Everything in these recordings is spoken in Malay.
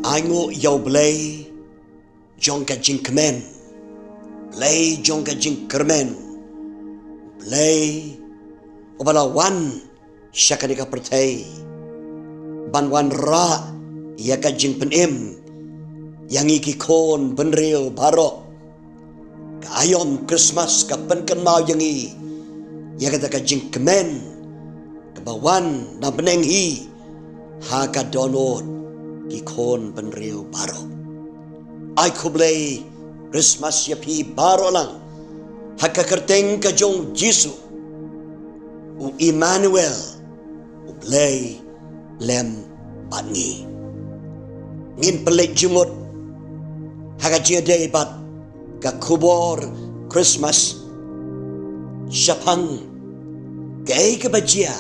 Aingo yau belai jong ka jing kemen, belai jong ka jing kermen, belai obala wan syakani ka pertai, ban wan ra ia ka jing penem, yang iki kon benril barok, ka ayom Christmas ka penken mau yang i, ia kata ka jing kemen, ka bawan na beneng hi, ha ka donot ki kon benril barok. Ai kublay Christmas yapi baro lang hakakerteng ka jong Jisu u Emmanuel u blay lem bangi ngin pelik jumut hakagia day bat ka kubor Christmas syapang gay ka bajia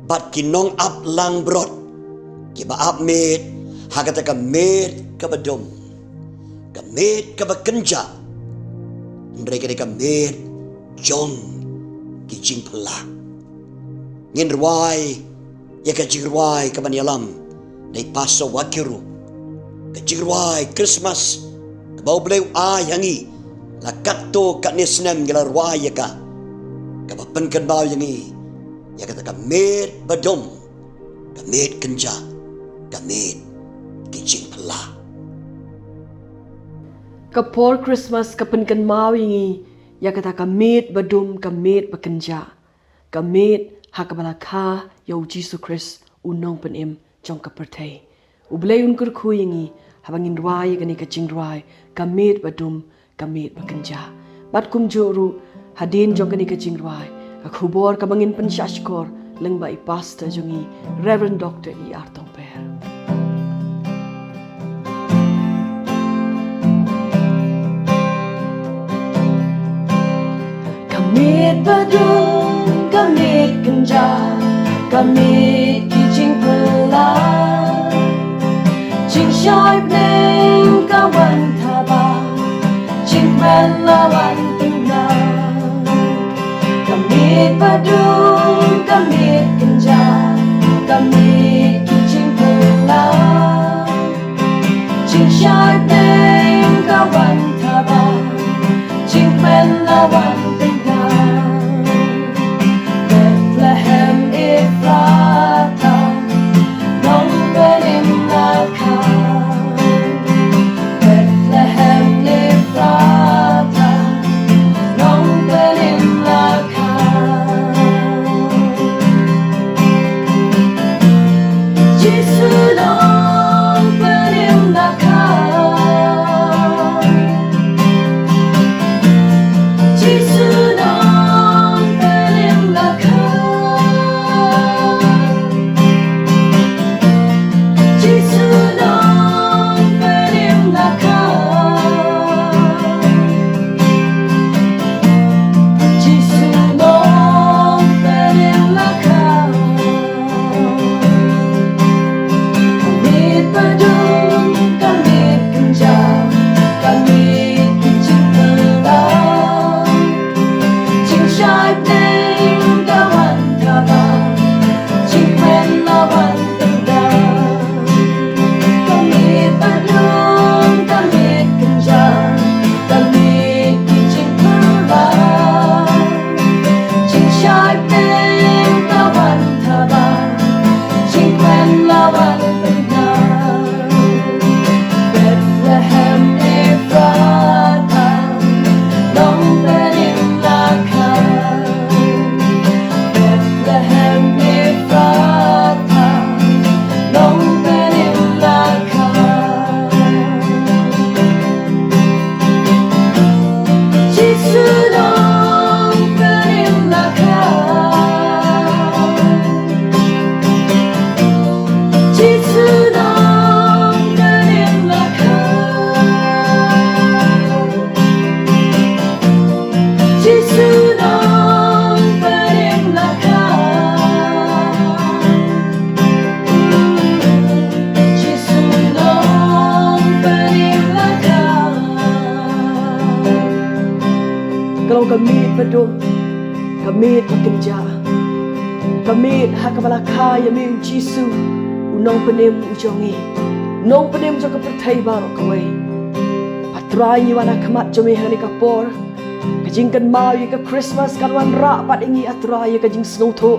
bat kinong ap lang brot ki baap met hakata ka met ka badom ka met ka bakenja mereka ka met jong ki jing pela ngin ruai ya ka jing ruai ka banyalam dai paso wakiru ka jing ruai Christmas ka bau bleu yangi la katto ka nisnem gila ruai ya ka bapenkan bau yangi ya kata ka met badom ka met kenja Kamit kijing pela. Kapor Christmas kapenkan mawingi ya kata kamit badum kamit bekenja. Kamit hakabalaka yau Jisu Christ unong penim jong kapertai. Ublay unkur kuyingi habangin ruai gani kajing ruai kamit badum kamit bekenja. Bat kum joru hadin jong gani kajing ruai kakubor kabangin pensyashkor lengba i pastor jongi Reverend Dr. E. Artong Per. Kamit badung, kamit kenja, kamit kijing pela, jing syai bneng kawan taba, jing men lawan tenang. Kamit badung, kamit kenja, kamit kijing pela, jing syai bneng kawan taba, jing men lawan tenang. Bethlehem Ephrata, nong benim lakang. Bethlehem Ephrata, nong benim lakang. Jisu nong benim lakang. Jisu nong benim lakang. Jisu nong benim lakang. Jisu nong benim lakang. Kamit badung, kamit kenja, kamit kijing pela, jing syai bneng kawan taba, jing men lawan tendang. Kamit badung, kamit kenja, kamit kijing pela, jing syai bneng kawan taba, jing men lawan tendang. Bethlehem Ephrata, nong benim lakang. Bethlehem Ephrata, nong benim lakang. Jisu nong benim lakang. Jisu nong benim lakang. Jisu nong benim lakang. Jisu nong benim lakang. Kalau kamit badung, kamit bekenja, kamit hakabalaka yami Jisu unong penim ujongi. nong penem jo ka perthai baro kawai patrai ni wana khamat jo me hani ka por kajing kan mau ye ka Christmas kan wan ra pat ingi atrai ye kajing snow tho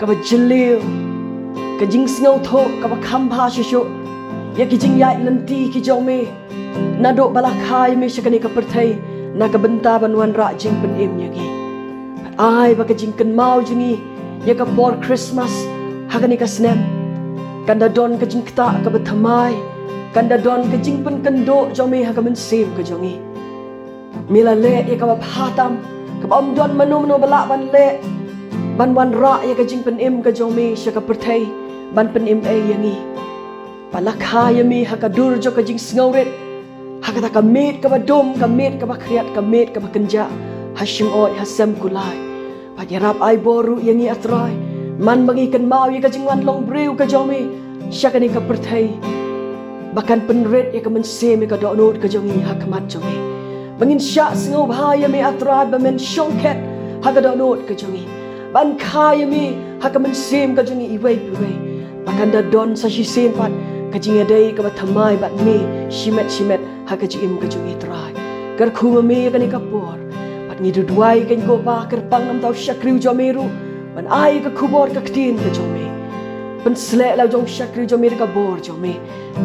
ka ba jelil kajing snow tho ka ba khamba shisho ye kajing yai lanti ki jo me nado bala khai me shakani ka perthai na ka benta ban wan ra jing pen em yagi ai ba kajing kan mau jingi ye ka por Christmas hagani ka snem kanda don ka jing kta ka bathamai kanda don ka jing pen kando jomi ha ka men sim ka jongi mila le ye ka bhatam ka bom don manu bala ban le ban wan ra ye ka jing pen im ka jomi sha ka perthai ban pen im e yangi palakha yami ha ka dur jo ka jing sngoret ha ka ka met ka badom ka met ka bakriat ka met ka bakenja hashim oi hasam kulai pa yarap ai boru yangi atrai man bangi kan mau ye ka jingwan long breu ka jomi syakani ka perthai bahkan penret ye ka mense me ka donot ka jongi hakmat jomi bangin sya sngo bahaya me atrai ba men shongket ha ka donot ka jongi ban khaya me ha ka mense ka jongi iwei iwei bahkan da don sa shi sen pat ka jinga dai ka bathamai bat me shimet ha ka jim ka jongi trai kar khuma me ka ni ka por pat ni du duai kan ko ba kar pang nam tau syakriu jomeru ban ai ka khubor ka ktin ka jome pen sle la jong shakri jome ka bor jome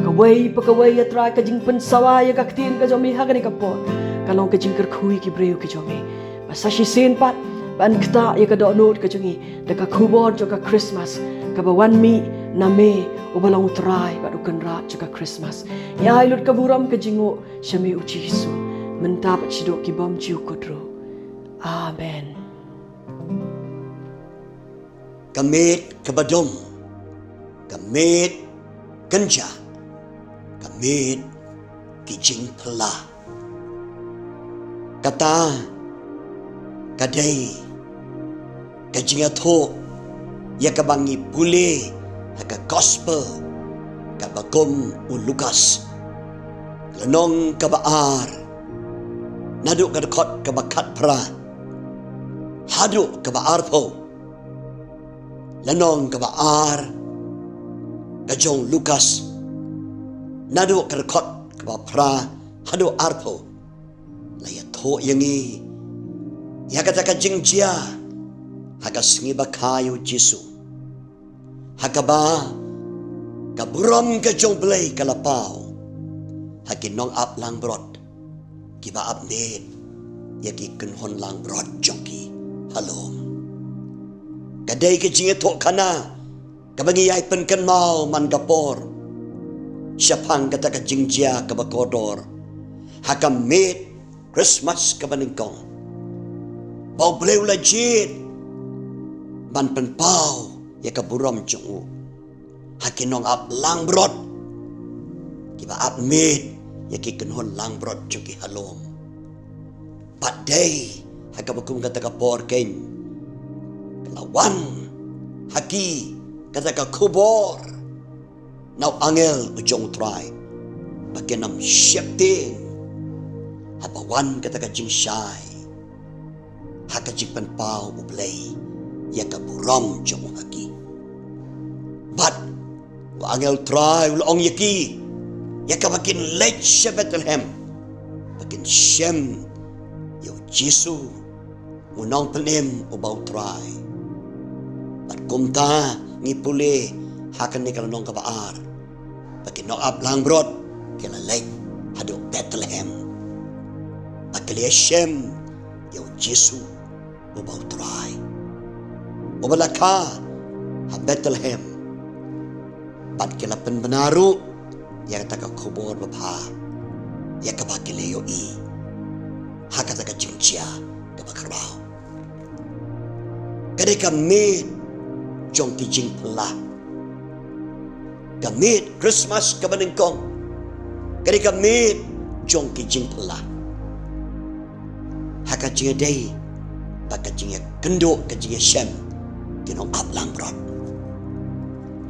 ka wei pa ka wei atra ka jing pen sawai ka ktin ka jome ha ka ni ka por ka long ka jing kar khui ki breu ki jome ba sa shi sen pat ban kta ye ka do not ka jungi da ka khubor jo ka Christmas ka ba wan mi na me o ba long trai ba du kan ra jo ka Christmas ya ai lut ka buram ka jingo shame u Jesu menta ba chido ki bom jiu kodro amen. Kamit kabadom, kamit ganja, kamit kijing pala. Kata kadai kajing atho ya kabangi pule haka gospel kabagom u Lukas lanong kabaar nadu kadakot kabakat pra hadu kabaar po lanong kabaar kajong Lukas nado karakot kabapra hado arpo laya tho yangi yakata kajing jia hakas ngiba kayo Jesu hakaba kaburam kajong blay kalapao hakinong ap lang brod kiba update yaki kunhon lang brod jongki halom kadai ke jinge tok kana kabangi ai pen kan mau man gapor syapang kata ka jingjia ka bakodor hakam met Christmas ka baningkong bau bleu lajit ban pen pau ya ka buram jungu hakinong ap lang brod kiba ap met ya ki kenhon lang brod jungi halom padai hakabakum kata ka por kain lawan haki kata ka kubor now angel ujong try bakenam shifting hapawan kata ka jing shai haka jikpan pau ublay ya ka buram jong haki but angel try ulong yaki ya ka bakin late she Bethlehem bakin shem yo Jesu unang penem ubau try at kumta ni puli hakan ni kalanong kabaar pati no up lang brod kila lake hado Bethlehem at kali Shem yaw Jesu ubaw try ubalaka ha Bethlehem pat kila penbenaru yang taka kubur bapa ya kabakile yo i hakata ka jingcia kabakarbaw kadai kamit jong kijing pala kamit Christmas kabaningkong kadi kamit jong kijing pala haka jinga day baka jinga kendo ka jinga Shem kinong ablang brod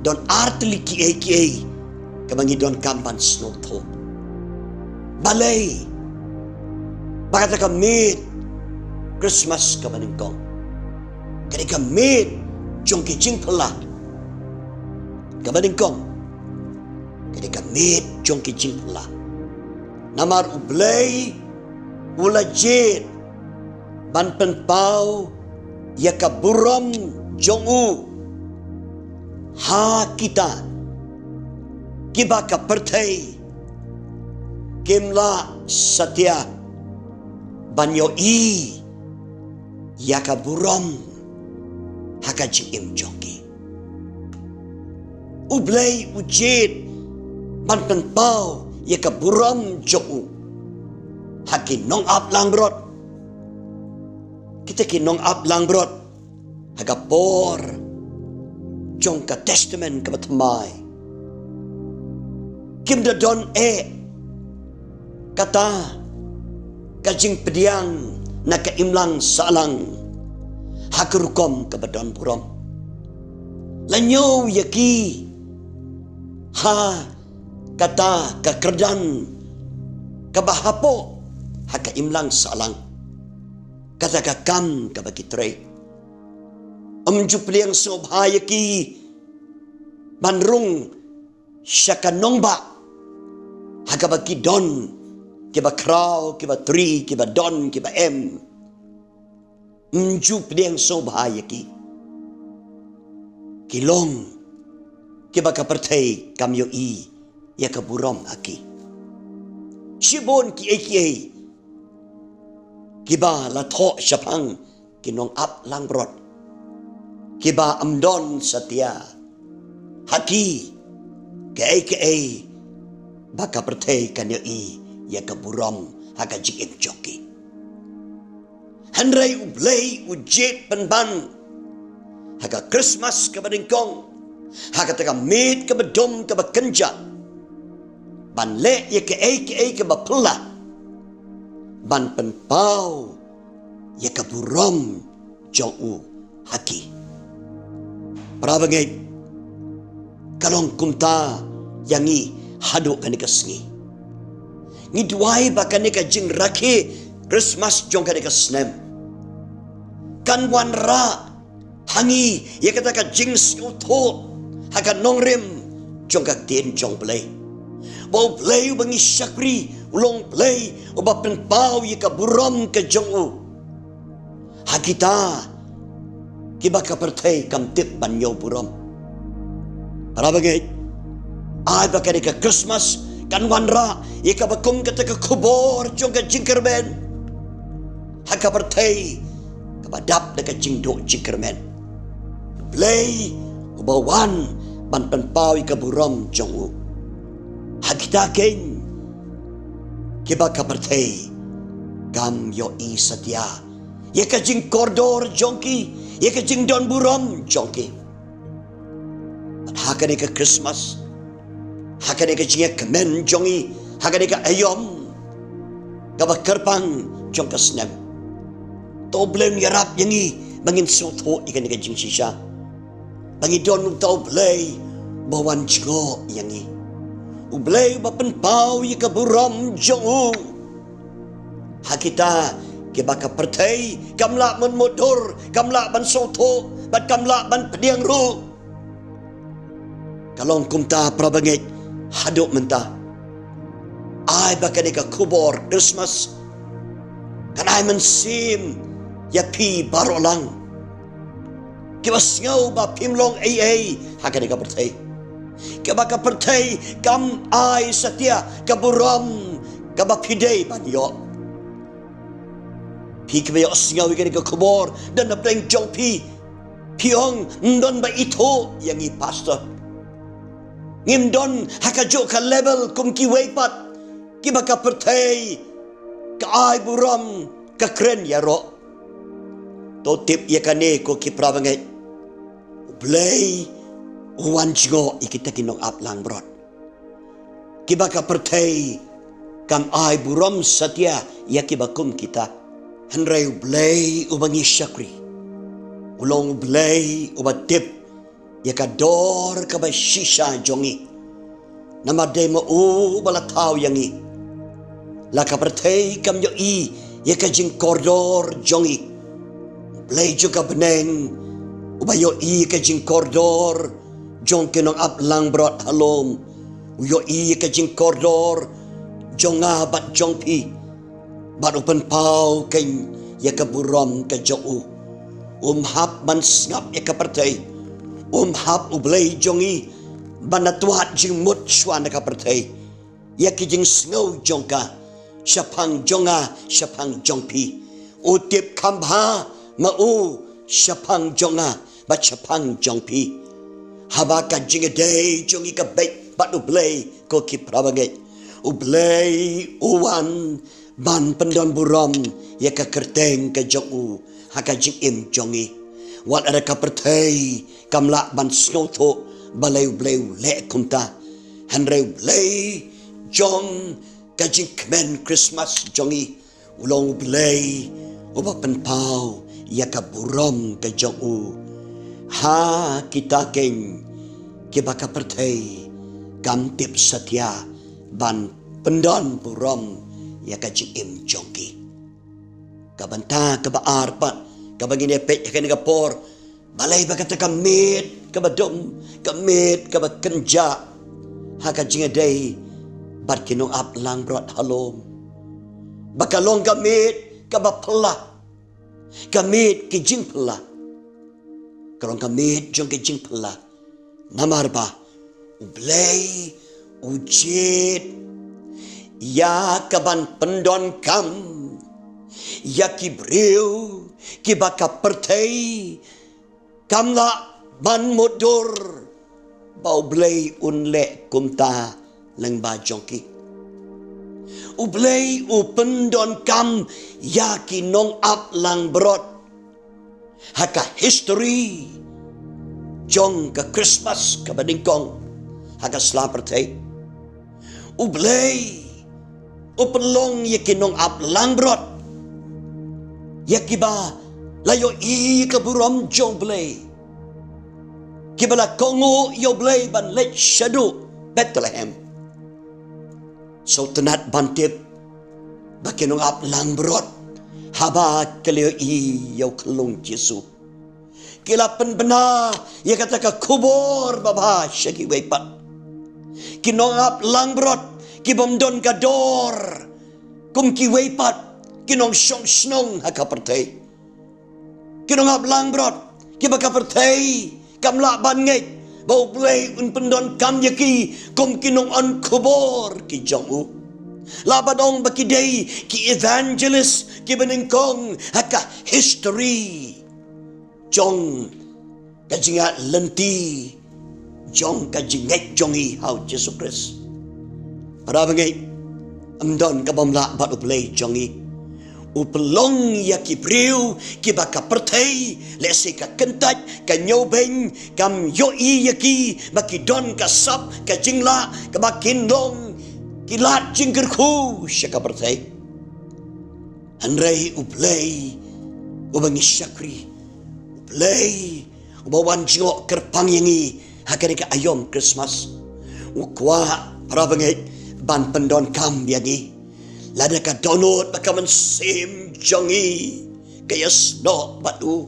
don artli ki kabangi don kampan snow to balay baka kamit Christmas kabaningkong kadi kamit jong kijing pala kabaningkong Kini kamit jong ki jing pula. Namar ublay ulajit ban penpau ya kaburam jong u ha kita kiba ka pertai kimla satya banyo i ya kaburam haka jing im jongki ublay ujit ban penpau ya kaburam jong u haki nong ap lang brot kita ki nong ap lang brot haga por jong ka testament ka batmai kim da don kata kajing pediang na ka imlang salang hakerukom ka badon purom lanyo yaki ha kata ka kerdan ka bahapo haka imlang salang kata ka kam ka bakitre amjupliang sobhaya ki banrung syakanongba haka baki don kiba kraw kiba tri kiba don kiba em amjupliang sobhaya ki kilong kiba kapertay kamyo i ya kaburom aki shibon ki aka kiba la tho syapang kinong ap langbrot kiba amdon satya haki ke aka baka pertay kanyo i ya kaburom haka jik joki handray ublay ujit penban haka Christmas kabadingkong haka taka mid kabadom kabakenja ban le ya ke kabapula ban penpau ya kaburom jong u haki prabangai kalong kumta yangi hado kanika sngi ngidwai bakanika jing rakhi Christmas jong kanika snem kan wan ra hangi ya kata ka jing tho haka nongrim jong ka tin jong play bau play bangi syakri ulong play uba penpau ya ka buram ka jong u hakita kiba ka pertay kam tip banyo buram para bagay ay bakari ka Christmas kan wanra ya ka bakum kata ka kubor jong ka jingkerben haka pertay kabadap na ka jingdo jingkerben play uba wan ban penpau ya ka buram jong u hakita ken kiba kapertay kam yo i satya ya ka jing kordor jongki ya ka jing don buram jongki hakane ka Christmas hakane ka jing kemen jongi hakane ka ayom ka bakerpang jong ka snem to blem yarap yangi bangin sotho ikan ka jing shisha bangi don to blay bawan jingo yangi ublay bapenpau ya kaburam jong u hakita kibaka pertay kamla man motor kamla ban soto bat kamla ban pediang ru kalong kumta prabangit hadok menta ay baka ni ka kubor Christmas kan ay man sim ya pi baro lang kibas ngaw ba pimlong haka ni ka pertay kabaka pertay kam ay satya kaburam kabapidey banyo pi kabayo singaw ikani ka kubor dan napeng jong pi piong ndon ba ito yang i pastor ngimdon hakajo ka level kum ki weipat kibaka pertay ka ay buram ka kren yaro to tip yakane ko ki pravangay ublay uwan jingo ikita kinong aplang brot kibaka pertay kam ay buram satya yakibakum kita hanray ublay ubangi syakri ulong ublay ubatip yakador kabay shisha jongi namaday mo balataw yangi lakapertay kam yo i yakajing kordor jongi ublay juga beneng ubayo i kajing kordor jong kinong aplang brot halom Uyo i ka jing koridor jonga bat jong pi. Bat open pau ken ya ka burom ka jau. Hap ban ngap ya ka pertai. Hap ublay jongi banatuat jing mut shwan ka pertai. Ya ki jing snow jongka. Syapang jonga syapang jongpi. Utip kambha mau syapang jonga bat syapang jongpi. Habaka jing day jongi ka baik bat ublay ko ki prabagai. Ublay uwan ban pendon burom ya ka kerteng ka joku haka jing im jongi. Wat ada ka pertai kamla ban snoto balay ublay le kumta. Hanray ublay jong kajing kemen Christmas jongi ulong ublay uba penpau ya ka burom ka jongu. Ha kita keng kibaka pertai gamtip setia ban pendon burom ya ka jing im jongi. Kabanta kabaar pat kabagin epek ka negapor balay bagata kamit kabadum kamit kabakenja haka jing day bat kinong ap lang brot halom. Bakalong gamit kabapala. Gamit kijing pala. Kalong gamit jong kijing pala. Namar ba? Ublay, ujit. Ya kaban pendon kam. Ya kibriu. Kibaka pertay. Kamla ban modur. Baublay unle kumta. Lang ba jongki ublay upendon kam yaki nong ap lang brot haka history jong ka Christmas ka badingkong haka slapertay ublay upenlong yaki nong ap lang brot yaki ba layo i ka burom jong blay kibala kongo yo blay ban let shadu Bethlehem. So tenat bantip bakinong ap lang brot haba kalio i yaw kalong Jesu. Kilapan bena ya kata ka kubor baba siya kiwaypat. Kinong ap lang brot kibomdon ka dor kum kiwaypat kinong syong snong hakapertay. Kinong ap lang brot kibakapertay kamla ban ngay bau play un pendon kam yaki kom kinong on kubor ki jongu labadong baki day ki evangelist ki beningkong haka history jong kajinga lenti jong kajinget jongi hau Jesus Christ para bangay amdon kabamla bat uplay jongi upelong ya ki priu ki baka pertai lesi ka kentat ka nyobeng kam yoi yaki baki don ka sap ka jingla ka bakin long ki lat jingkerku syaka pertai andrei uplay ubangi syakri uplay ubawan jingok kerpang yangi hakari ka ayom Christmas ukwa para bangit ban pendon kam yangi lada ka donut baka mensim jongi kaya sno batu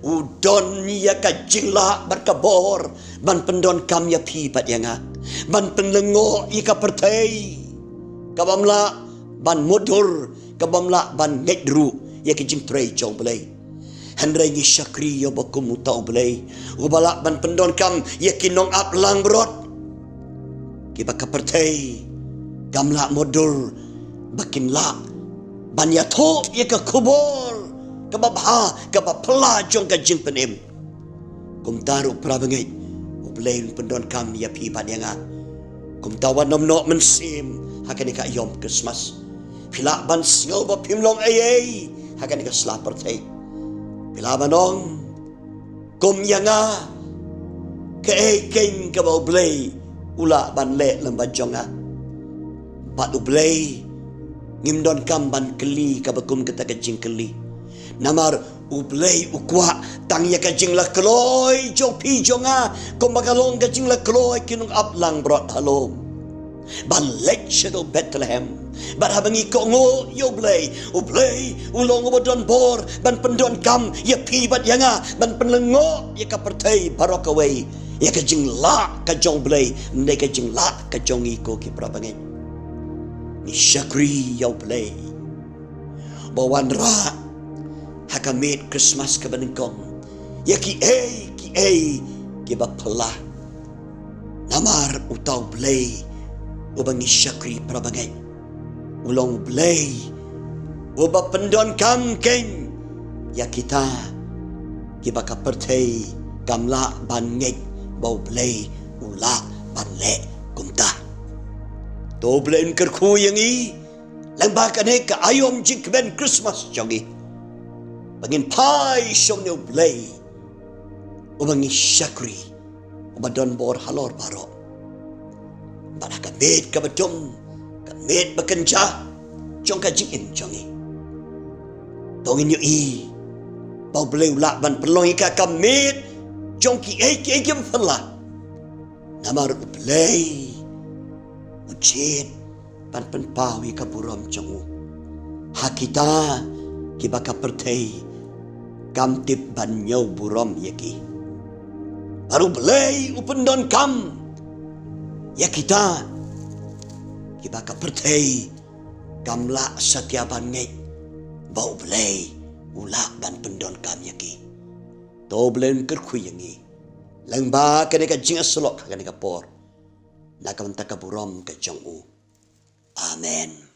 udon ya ka jingla berkabor ban pendon kam ya pi pat yanga ban penlengo ika pertai kabamla ban modur kabamla ban ngedru ya ki jing trei jong belai handrai ngi syakri ya bakum utau belai ubala ban pendon kam ya ki nong ap lang brot ki baka pertai gamla modur bakin la banya tho ye ka kubor ka babha ka bapla jong ka jing penim kum taru prabangai ublein pendon kam ya pi padanga kum tawan nom no mensim hakani ka yom Christmas pila ban singo ba pimlong ay hakani ka slapper tay pila banong kum yanga ka ay king ka ublay ula ban le lamban jonga bat ublay ngimdon kamban keli kabakum kata kajing keli namar ublay ukwa tang ya kajing la kloy jong pi jonga kombagalong kajing la kloy kinung aplang brot halom ban lek shadow Bethlehem ban habangi kongo yo blay ulong ubodon bor ban pendon kam ya pi bat yanga ban penlengo ya kapertai barokaway Ya ka jing la ka jong blay, ndai ka jing la ka jong iko ki prabangay. Ni syakri yaw blay. Bawan ra hakamit Christmas ka banengkong. Ya ki ki bapala. Namar utaw blay ubang syakri prabangay. Ulong blay uba pendon kamkeng. Ya kita kiba kapertay gamla bangeg bau blay ula banle kumta. To blain kerku yang i lembah kane ka ayom jikben Christmas jongi. Bangin pai syong ne blay ubangi syakri ubadon bor halor baro. Bana kamit kabadum kamit bakenja jong ka jingin jongi. Tongin yu i bau blay ula ban pelong ika kamit jong ki kem fala. Namar blay ucit pan pawi ka buram jongu. Hakita kibaka pertay kamtip banyaw buram yaki. Baru blay upendon kam yakita kibaka pertay gamla satyaban ngek bau blay ula ban pendon kam yaki. To blen kerkui yangi langba kane ka jinga solok kane ka por nakamanta ka buram ka jongu. Amen.